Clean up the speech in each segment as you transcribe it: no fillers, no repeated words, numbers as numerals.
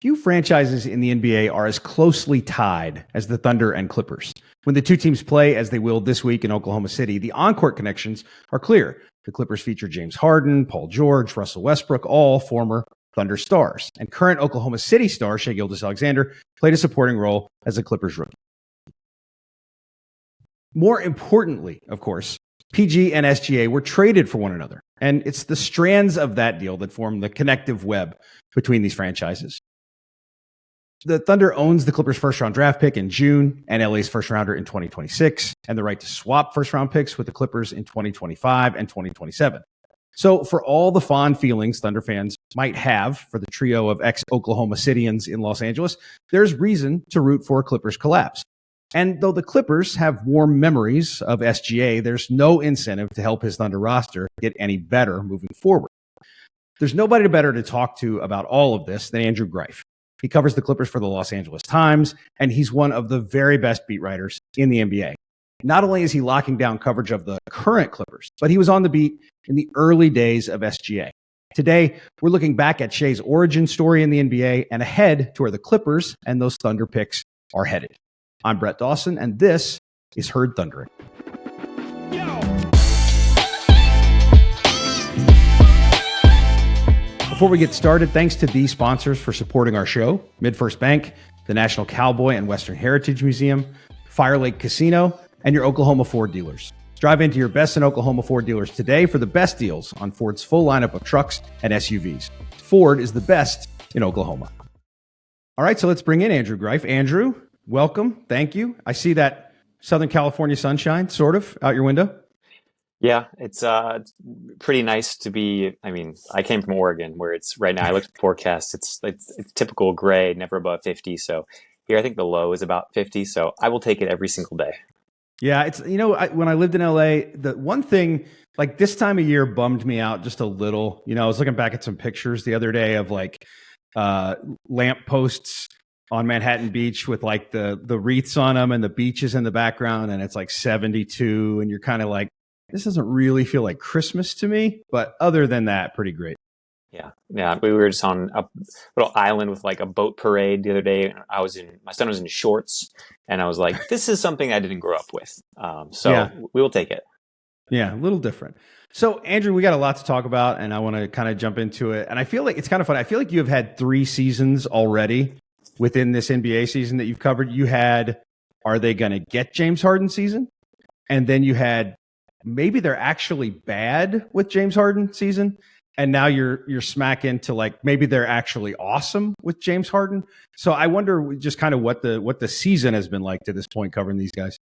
Few franchises in the NBA are as closely tied as the Thunder and Clippers. When the two teams play, as they will this week in Oklahoma City, the on-court connections are clear. The Clippers feature James Harden, Paul George, Russell Westbrook, all former Thunder stars. And current Oklahoma City star Shai Gilgeous-Alexander played a supporting role as a Clippers rookie. More importantly, of course, PG and SGA were traded for one another. And it's the strands of that deal that form the connective web between these franchises. The Thunder owns the Clippers' first-round draft pick in June and LA's first-rounder in 2026, and the right to swap first-round picks with the Clippers in 2025 and 2027. So for all the fond feelings Thunder fans might have for the trio of ex-Oklahoma Cityans in Los Angeles, there's reason to root for a Clippers collapse. And though the Clippers have warm memories of SGA, there's no incentive to help his Thunder roster get any better moving forward. There's nobody better to talk to about all of this than Andrew Greif. He covers the Clippers for the Los Angeles Times, and he's one of the very best beat writers in the NBA. Not only is he locking down coverage of the current Clippers, but he was on the beat in the early days of SGA. Today, we're looking back at Shai's origin story in the NBA and ahead to where the Clippers and those Thunder picks are headed. I'm Brett Dawson, and this is Heard Thundering. Before we get started, thanks to these sponsors for supporting our show: MidFirst Bank, the National Cowboy and Western Heritage Museum, Fire Lake Casino, and your Oklahoma Ford dealers. Drive into your best in Oklahoma Ford dealers today for the best deals on Ford's full lineup of trucks and SUVs. Ford is the best in Oklahoma. All right, so let's bring in Andrew Greif. Andrew, welcome. Thank you. I see that Southern California sunshine sort of out your window. Yeah, it's pretty nice to be. I mean, I came from Oregon, where it's right now. I looked at the forecast. It's typical gray, never above 50. So here, I think the low is about 50. So I will take it every single day. Yeah, it's when I lived in LA, the one thing like this time of year bummed me out just a little. I was looking back at some pictures the other day of like lamp posts on Manhattan Beach with like the wreaths on them and the beaches in the background, and it's like 72, and you're kind of like, this doesn't really feel like Christmas to me, but other than that, pretty great. Yeah. We were just on a little island with like a boat parade the other day. My son was in shorts, and I was like, this is something I didn't grow up with. We will take it. Yeah, a little different. So Andrew, we got a lot to talk about, and I want to kind of jump into it. And I feel like it's kind of fun. I feel like you have had 3 seasons already within this NBA season that you've covered. You had, are they going to get James Harden season? And then you had, maybe they're actually bad with James Harden season, and now you're smack into like maybe they're actually awesome with James Harden. So I wonder just kind of what the season has been like to this point covering these guys.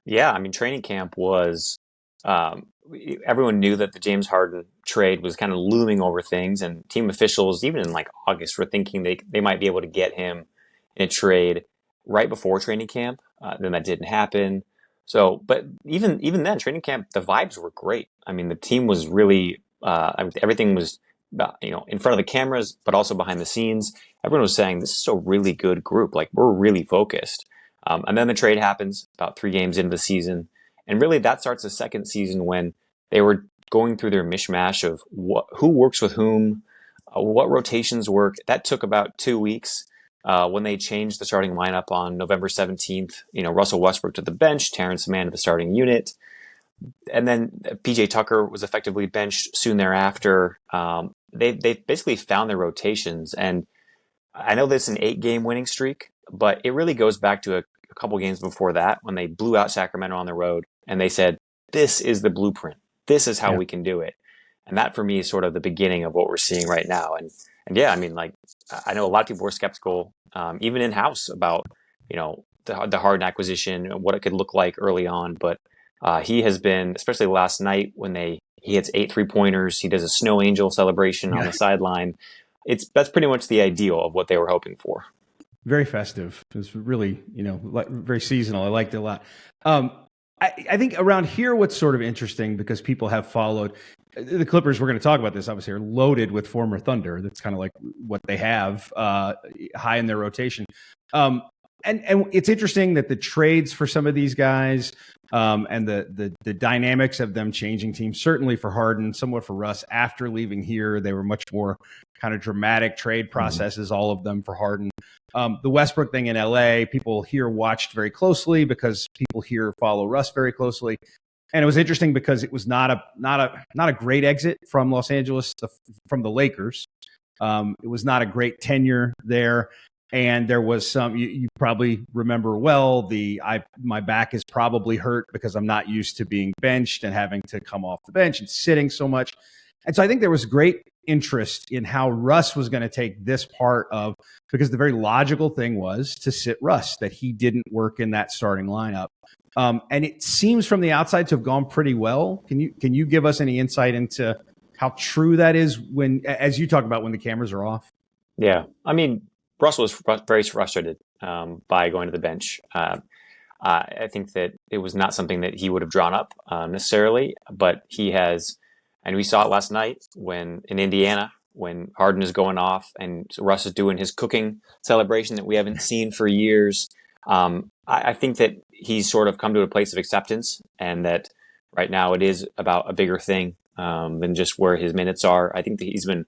Yeah, I mean, training camp was everyone knew that the James Harden trade was kind of looming over things, and team officials even in like August were thinking they might be able to get him in a trade right before training camp. Then that didn't happen. So, but even then, training camp, the vibes were great. I mean, the team was really, everything was, in front of the cameras, but also behind the scenes. Everyone was saying, this is a really good group. Like, we're really focused. And then the trade happens about 3 games into the season. And really, that starts the second season when they were going through their mishmash of who works with whom, what rotations work. That took about 2 weeks. When they changed the starting lineup on November 17th, Russell Westbrook to the bench, Terrence Mann to the starting unit. And then PJ Tucker was effectively benched soon thereafter. They basically found their rotations. And I know there's an 8-game winning streak, but it really goes back to a couple games before that when they blew out Sacramento on the road. And they said, this is the blueprint. This is how we can do it. And that for me is sort of the beginning of what we're seeing right now. And yeah, I mean, like, I know a lot of people were skeptical, even in-house, about, the Harden acquisition, what it could look like early on. But he has been, especially last night when he hits 8 3-pointers, he does a snow angel celebration on the sideline. That's pretty much the ideal of what they were hoping for. Very festive. It's really, very seasonal. I liked it a lot. I think around here, what's sort of interesting, because people have followed the Clippers, we're going to talk about this, obviously, are loaded with former Thunder. That's kind of like what they have high in their rotation. And it's interesting that the trades for some of these guys and the dynamics of them changing teams, certainly for Harden, somewhat for Russ, after leaving here, they were much more kind of dramatic trade processes, all of them for Harden. The Westbrook thing in LA, people here watched very closely because people here follow Russ very closely. And it was interesting because it was not a great exit from Los Angeles from the Lakers. It was not a great tenure there. And there was some, you probably remember well, my back is probably hurt because I'm not used to being benched and having to come off the bench and sitting so much. And so I think there was great interest in how Russ was going to take this part of, because the very logical thing was to sit Russ, that he didn't work in that starting lineup. And it seems from the outside to have gone pretty well. Can you give us any insight into how true that is when, as you talk about, when the cameras are off? Yeah. I mean, Russell was very frustrated by going to the bench. I think that it was not something that he would have drawn up necessarily, but he has, and we saw it last night when in Indiana, when Harden is going off and Russ is doing his cooking celebration that we haven't seen for years. I think that he's sort of come to a place of acceptance, and that right now it is about a bigger thing than just where his minutes are. I think that he's been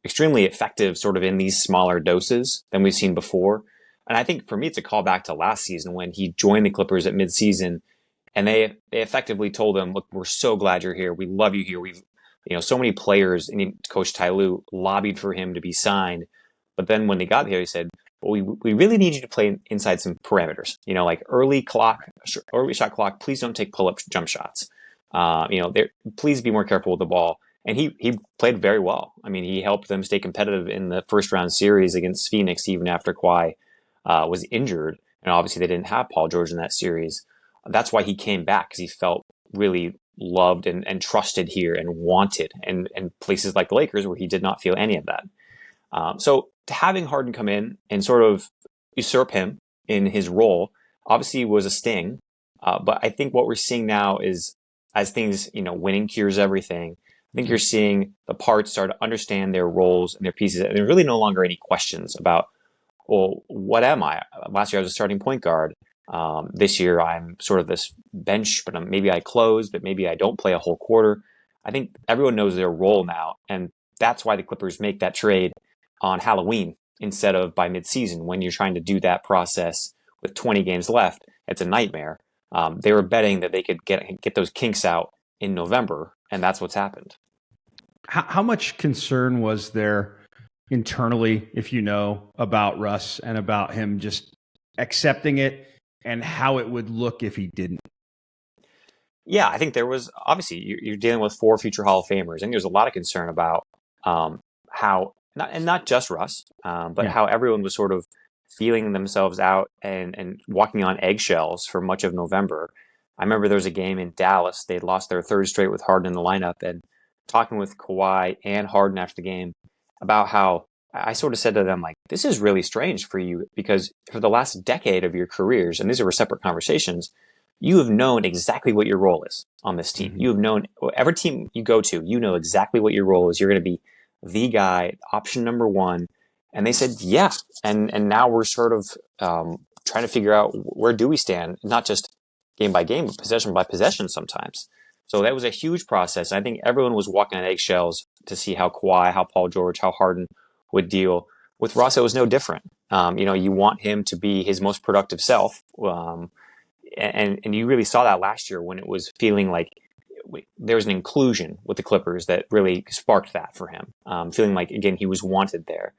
extremely effective sort of in these smaller doses than we've seen before. And I think for me, it's a callback to last season when he joined the Clippers at midseason, and they effectively told him, look, we're so glad you're here. We love you here. We've, so many players, and Coach Ty Lue lobbied for him to be signed. But then when they got here, he said, well, we really need you to play inside some parameters, like early shot clock. Please don't take pull-up jump shots. Please be more careful with the ball. And he played very well. I mean, he helped them stay competitive in the first round series against Phoenix, even after Kawhi was injured. And obviously they didn't have Paul George in that series. That's why he came back, because he felt really loved and trusted here and wanted, and places like the Lakers where he did not feel any of that. So having Harden come in and sort of usurp him in his role obviously was a sting. But I think what we're seeing now is, as things, winning cures everything. I think you're seeing the parts start to understand their roles and their pieces. And there's really no longer any questions about, well, what am I? Last year I was a starting point guard. This year I'm sort of this bench, but maybe I close, but maybe I don't play a whole quarter. I think everyone knows their role now. And that's why the Clippers make that trade on Halloween instead of by midseason, when you're trying to do that process with 20 games left. It's a nightmare. They were betting that they could get those kinks out in November, and that's what's happened. How much concern was there internally, if about Russ and about him just accepting it, and how it would look if he didn't? Yeah, I think there was, obviously, you're dealing with 4 future Hall of Famers. I think there's a lot of concern about how, not just Russ, but how everyone was sort of feeling themselves out and walking on eggshells for much of November. I remember there was a game in Dallas. They'd lost their third straight with Harden in the lineup, and talking with Kawhi and Harden after the game about how I sort of said to them, like, this is really strange for you, because for the last decade of your careers, and these are separate conversations, you have known exactly what your role is on this team. Mm-hmm. You have known, every team you go to, you know exactly what your role is. You're going to be the guy, option number one. And they said, yeah. And now we're sort of trying to figure out, where do we stand, not just game by game, but possession by possession sometimes. So that was a huge process. I think everyone was walking on eggshells to see how Kawhi, how Paul George, how Harden would deal. With Russ, it was no different. You want him to be his most productive self. And you really saw that last year when it was feeling like there was an inclusion with the Clippers that really sparked that for him. Feeling like, again, he was wanted there.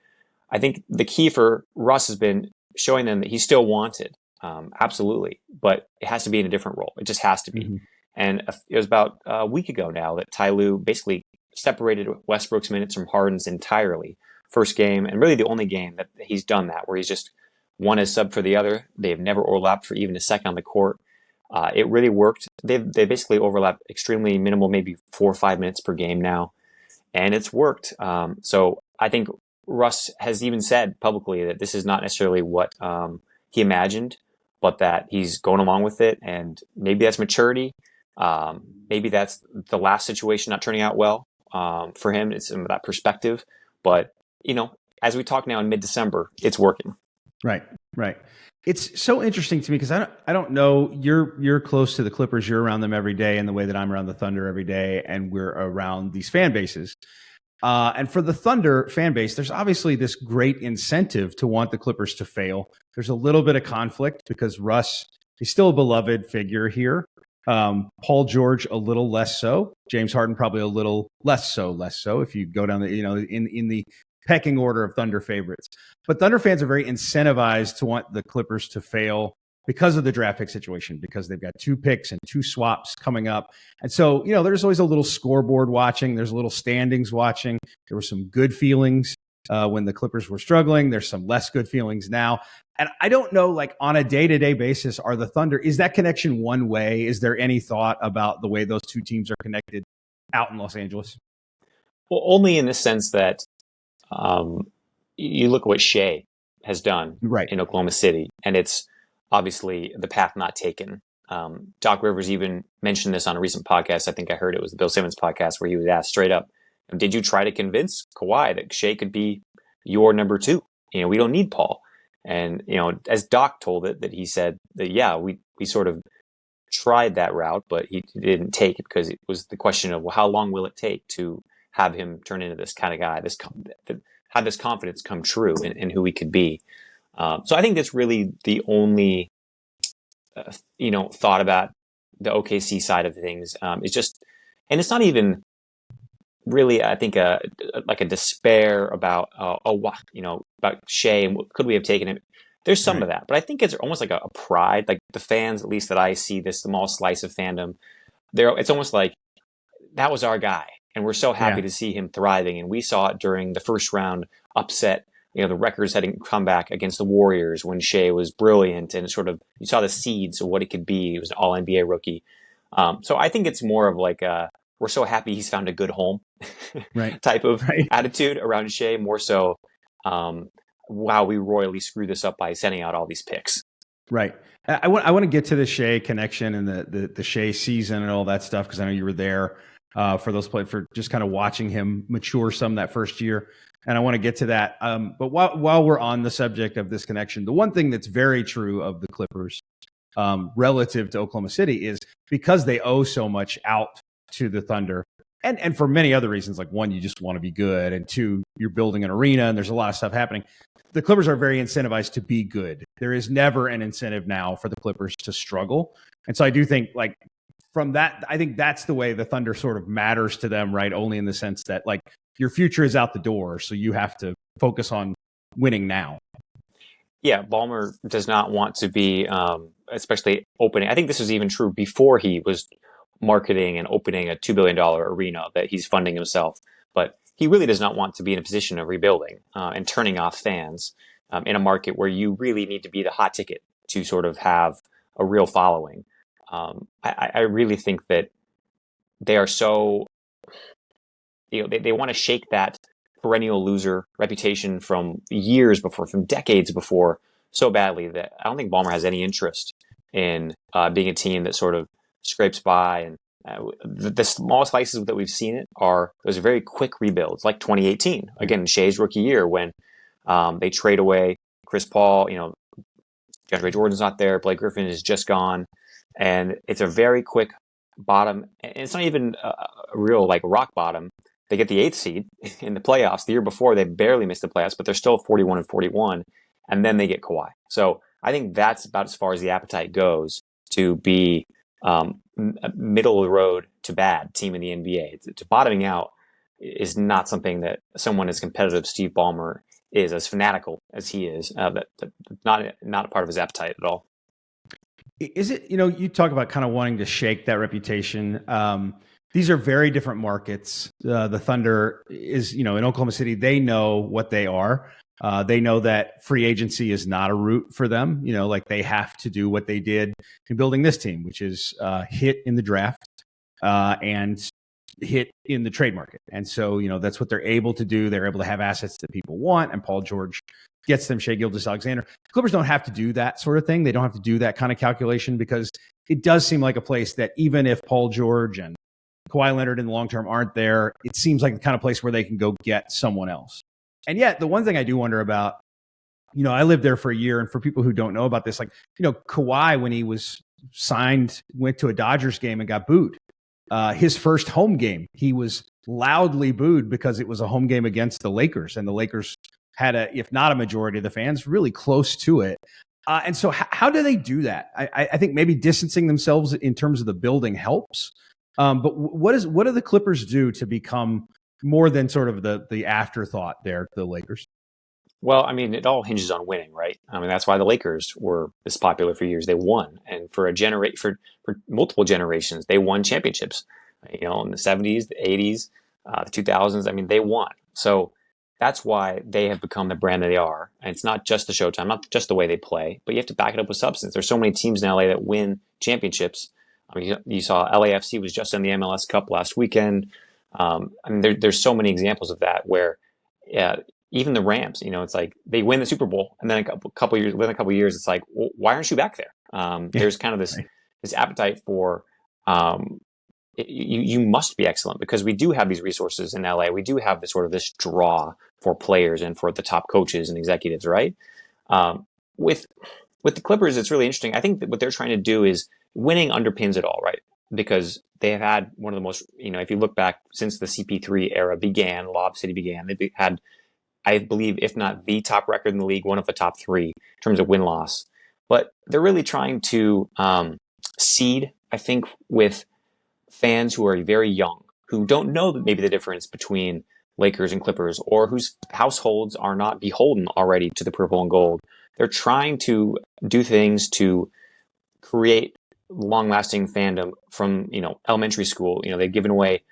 I think the key for Russ has been showing them that he's still wanted. Absolutely. But it has to be in a different role. It just has to be. Mm-hmm. And it was about a week ago now that Ty Lue basically separated Westbrook's minutes from Harden's entirely. First game, and really the only game that he's done that, where he's just one is sub for the other. They have never overlapped for even a second on the court. It really worked. They basically overlap extremely minimal, maybe 4 or 5 minutes per game now, and it's worked. So I think Russ has even said publicly that this is not necessarily what he imagined, but that he's going along with it, and maybe that's maturity. Maybe that's the last situation not turning out well for him. It's that perspective, but as we talk now in mid-December, it's working. Right. It's so interesting to me because I don't know. You're close to the Clippers. You're around them every day in the way that I'm around the Thunder every day, and we're around these fan bases. And for the Thunder fan base, there's obviously this great incentive to want the Clippers to fail. There's a little bit of conflict because Russ is still a beloved figure here. Paul George, a little less so. James Harden, probably a little less so if you go down the, in the pecking order of Thunder favorites. But Thunder fans are very incentivized to want the Clippers to fail because of the draft pick situation, because they've got 2 picks and 2 swaps coming up. And so, there's always a little scoreboard watching. There's a little standings watching. There were some good feelings when the Clippers were struggling. There's some less good feelings now. And I don't know, like on a day-to-day basis, are the Thunder, is that connection one way? Is there any thought about the way those 2 teams are connected out in Los Angeles? Well, only in the sense that you look at what Shai has done in Oklahoma City, and it's obviously the path not taken. Doc Rivers even mentioned this on a recent podcast. I think I heard it was the Bill Simmons podcast, where he was asked straight up, did you try to convince Kawhi that Shai could be your number 2? We don't need Paul. And, as Doc told it, that he said that, yeah, we sort of tried that route, but he didn't take it because it was the question of, well, how long will it take to have him turn into this kind of guy, have this confidence come true in who he could be. So I think that's really the only, thought about the OKC side of things. It's just, and it's not even really, I think, like a despair about, about Shai and could we have taken him? There's some of that, but I think it's almost like a pride, like the fans, at least that I see, this small slice of fandom. It's almost like that was our guy, and we're so happy to see him thriving. And we saw it during the first round upset, the records-setting comeback against the Warriors when Shai was brilliant, and sort of you saw the seeds of what it could be. He was an All-NBA rookie. So I think it's more of like we're so happy he's found a good home type of attitude around Shai, more so. Wow, we royally screwed this up by sending out all these picks. Right. I want to get to the Shai connection and the Shai season and all that stuff, because I know you were there for those play for just kind of watching him mature some that first year. And I want to get to that. But while we're on the subject of this connection, the one thing that's very true of the Clippers relative to Oklahoma City is because they owe so much out to the Thunder. And for many other reasons, like 1, you just want to be good, and 2, you're building an arena and there's a lot of stuff happening. The Clippers are very incentivized to be good. There is never an incentive now for the Clippers to struggle. And so I do think, like, from that, I think that's the way the Thunder sort of matters to them, right? Only in the sense that, like, your future is out the door, so you have to focus on winning now. Yeah, Ballmer does not want to be, especially opening. I think this was even true before he was marketing and opening a $2 billion arena that he's funding himself. But he really does not want to be in a position of rebuilding and turning off fans in a market where you really need to be the hot ticket to sort of have a real following. I really think that they are so, they want to shake that perennial loser reputation from years before, from decades before, so badly that I don't think Ballmer has any interest in being a team that sort of scrapes by. And the small slices that we've seen those very quick rebuilds, like 2018, again, Shai's rookie year, when they trade away Chris Paul, DeAndre Jordan's not there, Blake Griffin is just gone, and it's a very quick bottom. And it's not even a real like rock bottom. They get the 8th seed in the playoffs. The year before, they barely missed the playoffs, but they're still 41-41, and then they get Kawhi. So I think that's about as far as the appetite goes to be middle of the road to bad team in the NBA. To bottoming out is not something that someone as competitive as Steve Ballmer is, as fanatical as he is. That's not a part of his appetite at all. Is it, you talk about kind of wanting to shake that reputation. These are very different markets. The Thunder is, in Oklahoma City, they know what they are. They know that free agency is not a route for them. Like they have to do what they did in building this team, which is hit in the draft and hit in the trade market. And so, that's what they're able to do. They're able to have assets that people want. And Paul George gets them Shai Gilgeous-Alexander. The Clippers don't have to do that sort of thing. They don't have to do that kind of calculation, because it does seem like a place that even if Paul George and Kawhi Leonard in the long term aren't there, it seems like the kind of place where they can go get someone else. And yet, the one thing I do wonder about, I lived there for a year, and for people who don't know about this, like, Kawhi, when he was signed, went to a Dodgers game and got booed. his first home game, he was loudly booed because it was a home game against the Lakers, and the Lakers had if not a majority of the fans, really close to it. And so how do they do that? I think maybe distancing themselves in terms of the building helps. But what do the Clippers do to become more than sort of the afterthought there, the Lakers? Well, I mean, it all hinges on winning, right? I mean, that's why the Lakers were this popular for years. They won, and for for multiple generations, they won championships. You know, in the '70s, the '80s, the 2000s. I mean, they won. So that's why they have become the brand that they are. And it's not just the showtime, not just the way they play, but you have to back it up with substance. There's so many teams in LA that win championships. I mean, you saw LAFC was just in the MLS Cup last weekend. I mean, there's so many examples of that where, yeah, even the Rams, you know, it's like they win the Super Bowl, and then within a couple of years, it's like, well, why aren't you back there? There's kind of this appetite for you must be excellent, because we do have these resources in LA. We do have this draw for players and for the top coaches and executives, right? With the Clippers, it's really interesting. I think that what they're trying to do is winning underpins it all, right? Because they have had one of the most, you know, if you look back since the CP3 era began, Lob City began, they've had, I believe, if not the top record in the league, one of the top three in terms of win-loss. But they're really trying to seed, I think, with fans who are very young, who don't know maybe the difference between Lakers and Clippers, or whose households are not beholden already to the purple and gold. They're trying to do things to create long-lasting fandom from, you know, elementary school. You know, they've given away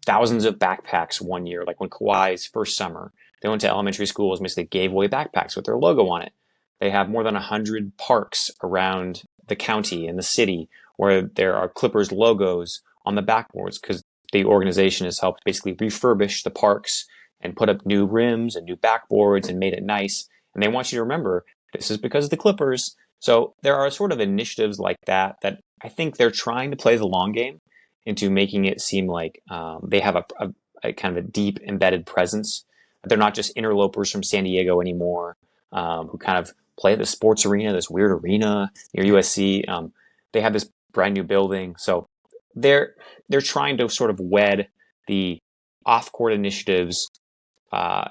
thousands of backpacks one year, like when Kawhi's first summer. They went to elementary schools and basically gave away backpacks with their logo on it. They have more than 100 parks around the county and the city where there are Clippers logos on the backboards, because the organization has helped basically refurbish the parks and put up new rims and new backboards and made it nice. And they want you to remember, this is because of the Clippers. So there are sort of initiatives like that I think they're trying to play the long game into making it seem like they have a kind of a deep embedded presence. They're not just interlopers from San Diego anymore, who kind of play at the sports arena, this weird arena near USC. They have this brand new building. So they're trying to sort of wed the off-court initiatives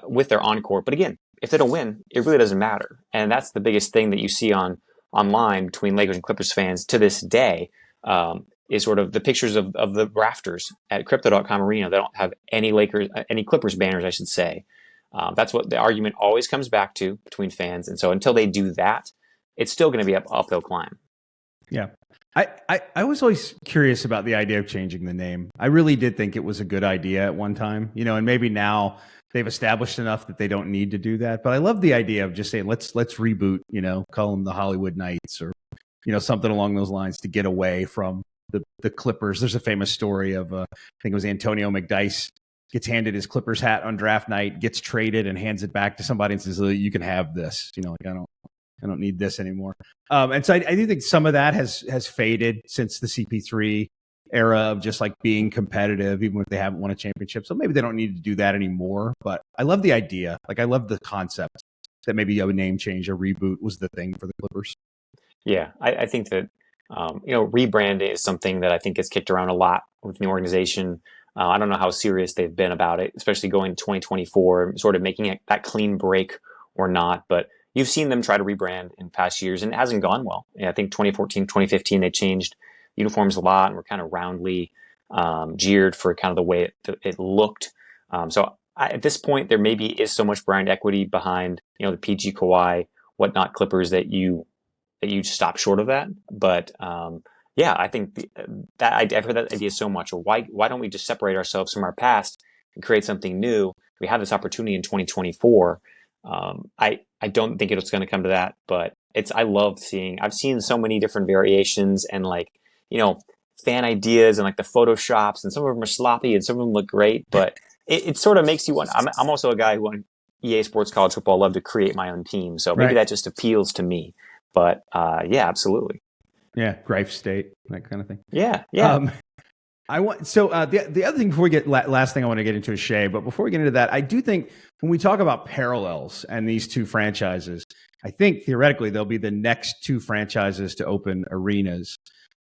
with their on-court. But again, if they don't win, it really doesn't matter. And that's the biggest thing that you see online between Lakers and Clippers fans to this day, is sort of the pictures of the rafters at Crypto.com Arena. They don't have any Clippers banners, I should say. That's what the argument always comes back to between fans. And so until they do that, it's still going to be uphill climb. Yeah. I was always curious about the idea of changing the name. I really did think it was a good idea at one time, you know, and maybe now they've established enough that they don't need to do that. But I love the idea of just saying, let's reboot, you know, call them the Hollywood Knights, or, you know, something along those lines, to get away from the Clippers. There's a famous story of, I think it was Antonio McDyess gets handed his Clippers hat on draft night, gets traded, and hands it back to somebody and says, you can have this, you know, like, I don't need this anymore. And so I do think some of that has faded since the CP3 era of just like being competitive, even if they haven't won a championship. So maybe they don't need to do that anymore. But I love the idea. Like, I love the concept that maybe a name change, a reboot was the thing for the Clippers. Yeah, I think that, you know, rebranding is something that I think gets kicked around a lot within the organization. I don't know how serious they've been about it, especially going to 2024, sort of making it that clean break or not. But you've seen them try to rebrand in past years, and it hasn't gone well. I think 2014, 2015, they changed uniforms a lot and were kind of roundly jeered for kind of the way it looked. At this point, there maybe is so much brand equity behind, you know, the PG Kawhi, whatnot Clippers that you stop short of that. But yeah, I think I've heard that idea so much. Why don't we just separate ourselves from our past and create something new? We have this opportunity in 2024. I don't think it's going to come to that, but I've seen so many different variations and, like, you know, fan ideas and like the Photoshops, and some of them are sloppy and some of them look great, but it sort of makes you want. I'm also a guy who on EA Sports College Football love to create my own team, so maybe that just appeals to me. But yeah, absolutely. Yeah, Greif State, that kind of thing. Yeah. The other thing before we get last thing I want to get into is Shai, but before we get into that, I do think when we talk about parallels and these two franchises, I think theoretically they'll be the next two franchises to open arenas.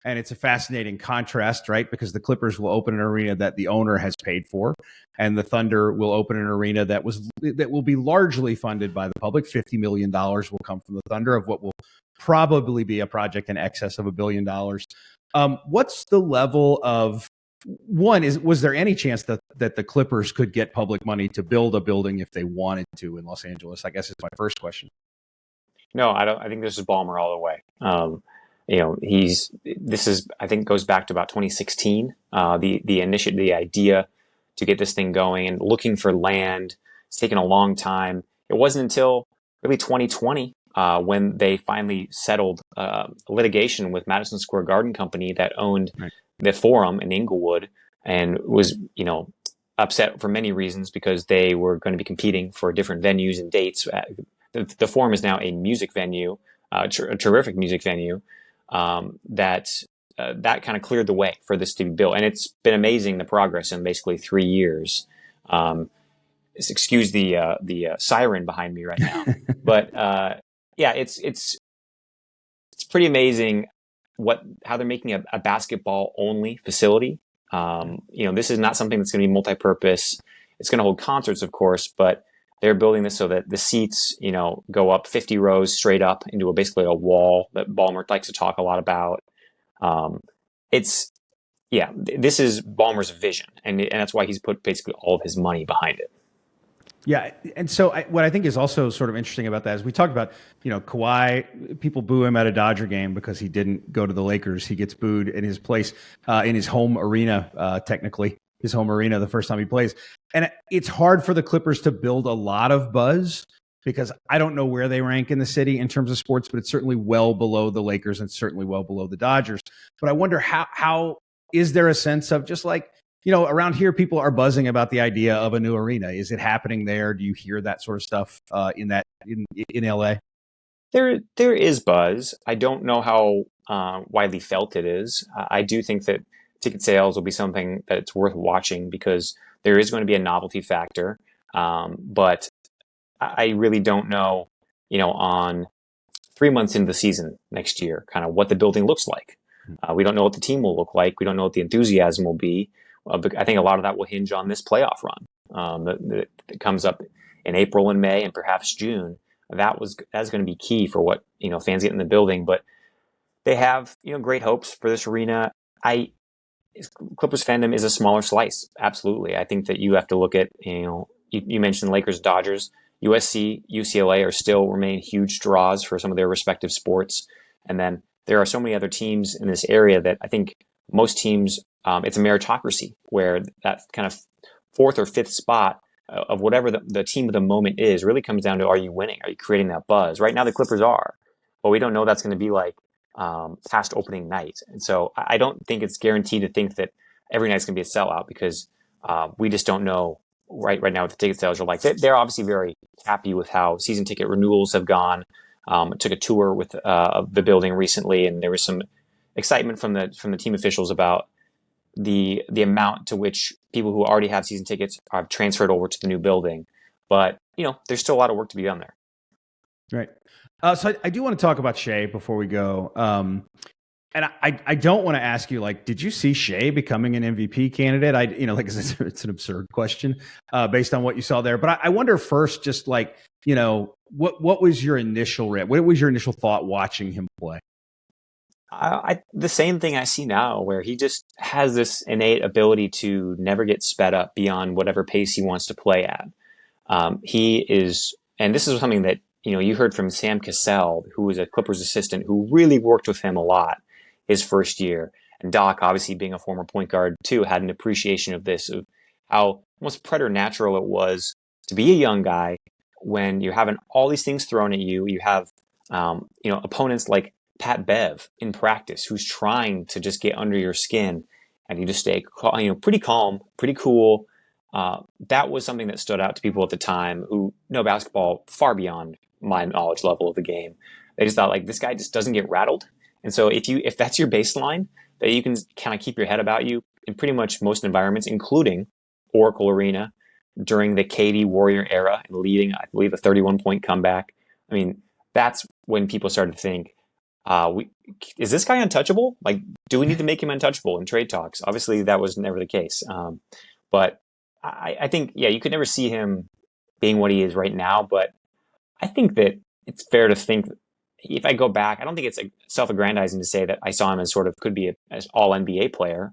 And it's a fascinating contrast, right? Because the Clippers will open an arena that the owner has paid for, and the Thunder will open an arena that will be largely funded by the public. $50 million will come from the Thunder of what will probably be a project in excess of $1 billion. What's the level of was there any chance that the Clippers could get public money to build a building if they wanted to in Los Angeles? I guess is my first question. No, I don't. I think this is Ballmer all the way. I think goes back to about 2016. The idea to get this thing going and looking for land. It's taken a long time. It wasn't until really 2020 when they finally settled litigation with Madison Square Garden Company that owned the Forum in Inglewood, and was upset for many reasons because they were going to be competing for different venues and dates. The Forum is now a music venue, a terrific music venue. That kind of cleared the way for this to be built, and it's been amazing the progress in basically 3 years. Excuse the siren behind me right now, but it's pretty amazing how they're making a basketball only facility. This is not something that's going to be multi-purpose. It's going to hold concerts, of course, but they're building this so that the seats, go up 50 rows straight up into basically a wall that Ballmer likes to talk a lot about. This is Ballmer's vision, and that's why he's put basically all of his money behind it. Yeah, and so what I think is also sort of interesting about that is we talked about, Kawhi, people boo him at a Dodger game because he didn't go to the Lakers. He gets booed in his place, in his home arena, technically. His home arena the first time he plays. And it's hard for the Clippers to build a lot of buzz because I don't know where they rank in the city in terms of sports, but it's certainly well below the Lakers and certainly well below the Dodgers. But I wonder how is there a sense of just like, around here, people are buzzing about the idea of a new arena. Is it happening there? Do you hear that sort of stuff in LA? There is buzz. I don't know how widely felt it is. I do think that ticket sales will be something that it's worth watching because there is going to be a novelty factor. But I really don't know, on 3 months into the season next year, kind of what the building looks like. We don't know what the team will look like. We don't know what the enthusiasm will be. But I think a lot of that will hinge on this playoff run that comes up in April and May and perhaps June. That's going to be key for what fans get in the building. But they have great hopes for this arena. Clippers fandom is a smaller slice. Absolutely. I think that you have to look at, you mentioned Lakers, Dodgers, USC, UCLA still remain huge draws for some of their respective sports. And then there are so many other teams in this area that I think most teams, it's a meritocracy where that kind of fourth or fifth spot of whatever the team of the moment is really comes down to, are you winning? Are you creating that buzz? Right now the Clippers are, but we don't know that's going to be like past opening night. And so I don't think it's guaranteed to think that every night's going to be a sellout because we just don't know right now what the ticket sales are like. They're obviously very happy with how season ticket renewals have gone. Took a tour with the building recently, and there was some excitement from the team officials about the amount to which people who already have season tickets are transferred over to the new building. But there's still a lot of work to be done there. Right. So I do want to talk about Shai before we go. And I don't want to ask you, like, did you see Shai becoming an MVP candidate? It's an absurd question based on what you saw there. But I wonder first, just like, what was your initial what was your initial thought watching him play? The same thing I see now, where he just has this innate ability to never get sped up beyond whatever pace he wants to play at. He is, and this is something that you heard from Sam Cassell, who was a Clippers assistant, who really worked with him a lot his first year. And Doc, obviously being a former point guard too, had an appreciation of this, of how almost preternatural it was to be a young guy when you're having all these things thrown at you. You have, opponents like Pat Bev in practice, who's trying to just get under your skin, and you just stay, pretty calm, pretty cool. That was something that stood out to people at the time who know basketball far beyond my knowledge level of the game. They just thought, like, this guy just doesn't get rattled. And so if that's your baseline, that you can kind of keep your head about you in pretty much most environments, including Oracle Arena during the KD Warrior era and leading, I believe, a 31-point comeback. I mean, that's when people started to think, we is this guy untouchable? Like, do we need to make him untouchable in trade talks? Obviously, that was never the case. But I think, yeah, you could never see him being what he is right now. But I think that it's fair to think, if I go back, I don't think it's self-aggrandizing to say that I saw him as sort of could be an all NBA player.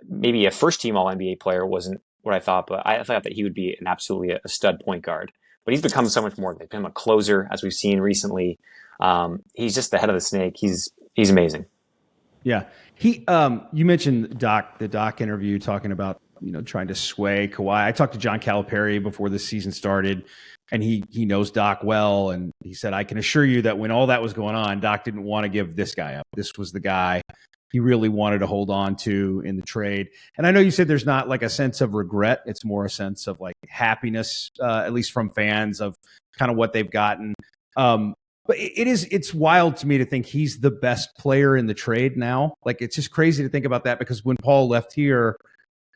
Maybe a first-team all NBA player wasn't what I thought, but I thought that he would be an absolutely a stud point guard. But he's become so much more. He's become a closer, as we've seen recently. He's just the head of the snake. He's amazing. Yeah. You mentioned the Doc interview talking about, trying to sway Kawhi. I talked to John Calipari before the season started, and he knows Doc well. And he said, I can assure you that when all that was going on, Doc didn't want to give this guy up. This was the guy he really wanted to hold on to in the trade. And I know you said there's not like a sense of regret. It's more a sense of like happiness, at least from fans, of kind of what they've gotten. But it's wild to me to think he's the best player in the trade now. Like, it's just crazy to think about that, because when Paul left here,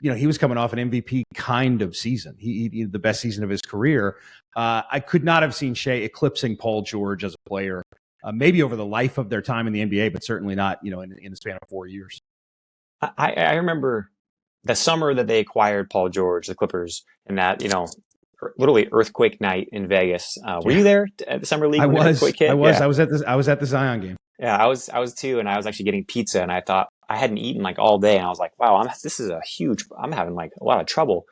he was coming off an MVP kind of season. He the best season of his career. I could not have seen Shai eclipsing Paul George as a player, maybe over the life of their time in the NBA, but certainly not, in the span of 4 years. I remember the summer that they acquired Paul George, the Clippers, and that, literally earthquake night in Vegas. Were you there at the summer league? I was. Yeah. I was at the Zion game. Yeah, I was too, and I was actually getting pizza, and I thought I hadn't eaten like all day, and I was like, wow, I'm having like a lot of trouble.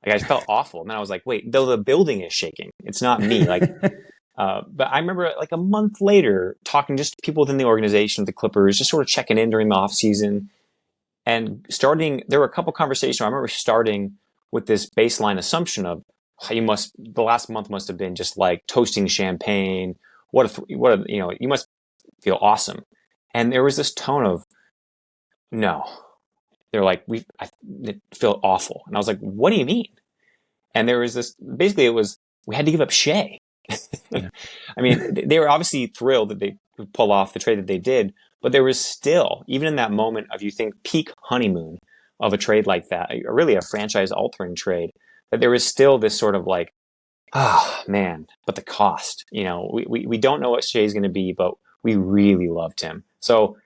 Like, I felt awful, and then I was like, wait, though the building is shaking, it's not me. Like, but I remember like a month later talking just to people within the organization of the Clippers, just sort of checking in during the off season, and there were a couple conversations. I remember starting with this baseline assumption of, the last month must have been just like toasting champagne. You must feel awesome. And there was this tone of, no. They're like, I feel awful. And I was like, what do you mean? And there was this, basically it was, we had to give up Shai. Yeah. I mean, they were obviously thrilled that they could pull off the trade that they did, but there was still, even in that moment of, you think, peak honeymoon of a trade like that, really a franchise altering trade, that there was still this sort of like, oh man, but the cost, we don't know what Shai's going to be, but we really loved him. So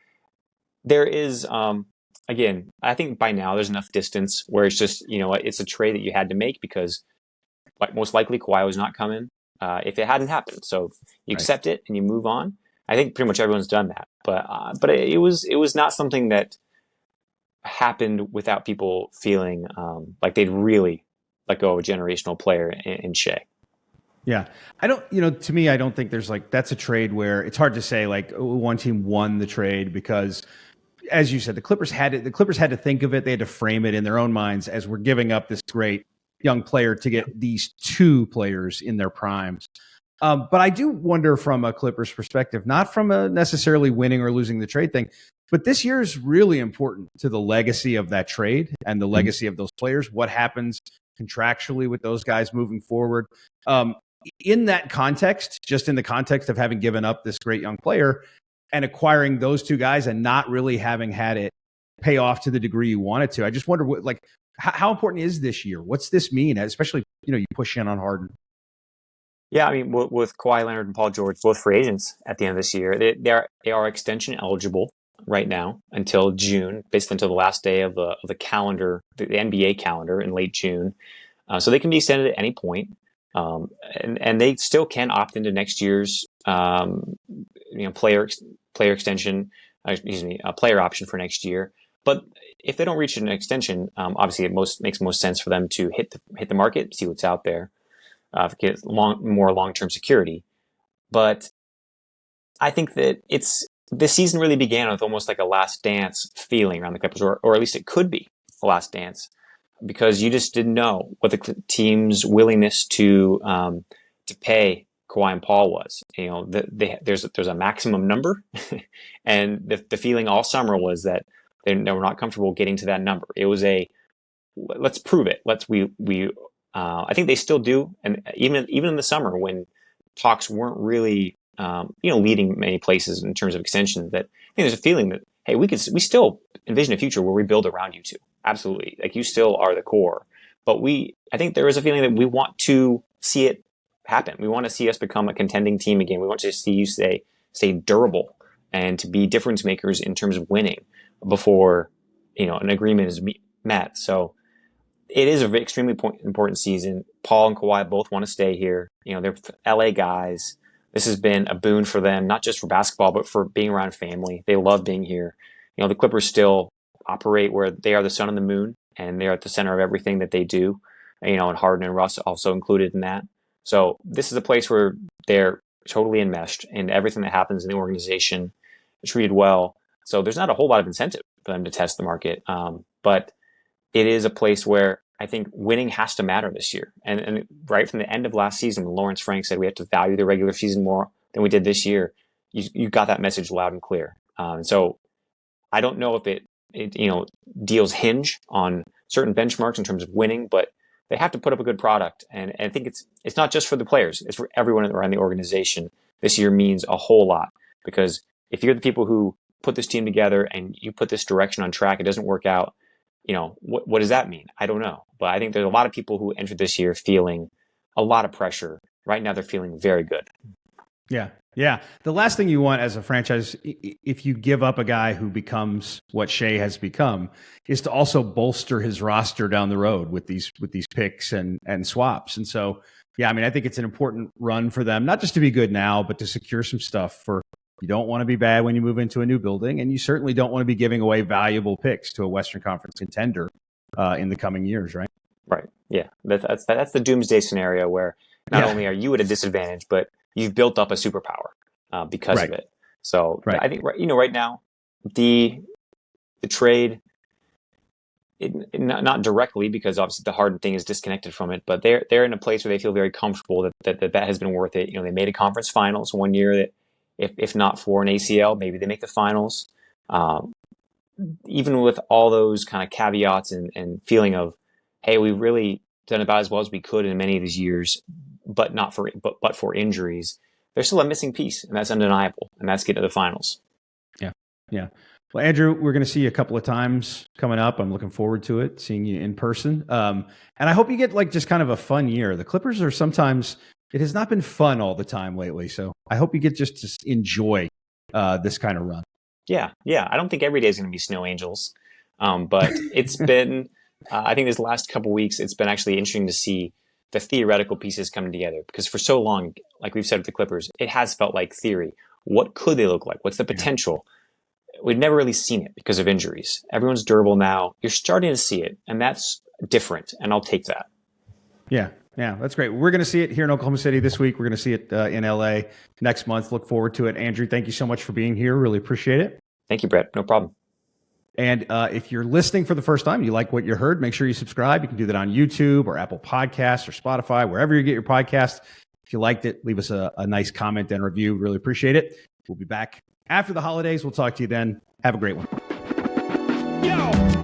there is, again, I think by now there's enough distance where it's just, it's a trade that you had to make, because most likely Kawhi was not coming if it hadn't happened. So you accept it and you move on. I think pretty much everyone's done that, but it was not something that happened without people feeling like they'd really let go of a generational player in Shai. Yeah. To me, I don't think there's that's a trade where it's hard to say like one team won the trade, because as you said, the Clippers had to think of it. They had to frame it in their own minds as we're giving up this great young player to get these two players in their primes. But I do wonder from a Clippers perspective, not from a necessarily winning or losing the trade thing, but this year is really important to the legacy of that trade and the legacy of those players. What happens contractually with those guys moving forward? In that context, just in the context of having given up this great young player and acquiring those two guys and not really having had it pay off to the degree you want it to, I just wonder how important is this year? What's this mean? Especially, you push in on Harden. Yeah, I mean, with Kawhi Leonard and Paul George, both free agents at the end of this year, they are extension eligible right now until June, basically until the last day of the calendar, the NBA calendar in late June. So they can be extended at any point. And they still can opt into next year's player extension, player option for next year. But if they don't reach an extension, obviously it makes most sense for them to hit the market, see what's out there, get more long-term security. But I think that this season really began with almost like a last dance feeling around the Clippers, or at least it could be a last dance, because you just didn't know what the team's willingness to pay Kawhi and Paul was. There's a maximum number, and the feeling all summer was that they were not comfortable getting to that number. It was let's prove it. I think they still do, and even in the summer when talks weren't really leading many places in terms of extensions, that I think there's a feeling that, hey, we still envision a future where we build around you two. Absolutely. Like, you still are the core. But I think there is a feeling that we want to see it happen. We want to see us become a contending team again. We want to see you stay stay durable and to be difference makers in terms of winning before, an agreement is met. So it is an extremely important season. Paul and Kawhi both want to stay here. They're LA guys. This has been a boon for them, not just for basketball, but for being around family. They love being here. The Clippers still operate where they are the sun and the moon, and they're at the center of everything that they do. And Harden and Russ also included in that. So this is a place where they're totally enmeshed, and everything that happens in the organization is treated well. So there's not a whole lot of incentive for them to test the market. But it is a place where I think winning has to matter this year. And right from the end of last season, when Lawrence Frank said we have to value the regular season more than we did this year, you got that message loud and clear. So I don't know if it deals hinge on certain benchmarks in terms of winning, but they have to put up a good product. And I think it's not just for the players, it's for everyone around the organization. This year means a whole lot, because if you're the people who put this team together and you put this direction on track, it doesn't work out. What does that mean? I don't know. But I think there's a lot of people who entered this year feeling a lot of pressure. Right now, they're feeling very good. Yeah. Yeah. The last thing you want as a franchise, if you give up a guy who becomes what Shai has become, is to also bolster his roster down the road with these picks and swaps. And so, yeah, I think it's an important run for them, not just to be good now, but to secure some stuff for. You don't want to be bad when you move into a new building, and you certainly don't want to be giving away valuable picks to a Western Conference contender in the coming years, right? Right. Yeah. That's the doomsday scenario where not only are you at a disadvantage, but you've built up a superpower because of it. So I think right now the trade, not directly, because obviously the Harden thing is disconnected from it, but they're in a place where they feel very comfortable that has been worth it. They made a conference finals one year that. If not for an ACL, maybe they make the finals. Even with all those kind of caveats and feeling of, hey, we've really done about as well as we could in many of these years, but for injuries, there's still a missing piece, and that's undeniable, and that's getting to the finals. Yeah. Well, Andrew, we're going to see you a couple of times coming up. I'm looking forward to it, seeing you in person. And I hope you get just kind of a fun year. The Clippers are sometimes. It has not been fun all the time lately, so I hope you get just to enjoy this kind of run. Yeah. I don't think every day is going to be snow angels, but it's been. I think this last couple of weeks, it's been actually interesting to see the theoretical pieces coming together, because for so long, like we've said with the Clippers, it has felt like theory. What could they look like? What's the potential? We've never really seen it because of injuries. Everyone's durable now. You're starting to see it, and that's different, and I'll take that. Yeah, that's great. We're going to see it here in Oklahoma City this week. We're going to see it in LA next month. Look forward to it. Andrew, thank you so much for being here. Really appreciate it. Thank you, Brett. No problem. And if you're listening for the first time, you like what you heard, make sure you subscribe. You can do that on YouTube or Apple Podcasts or Spotify, wherever you get your podcast. If you liked it, leave us a nice comment and review. Really appreciate it. We'll be back after the holidays. We'll talk to you then. Have a great one. Yo!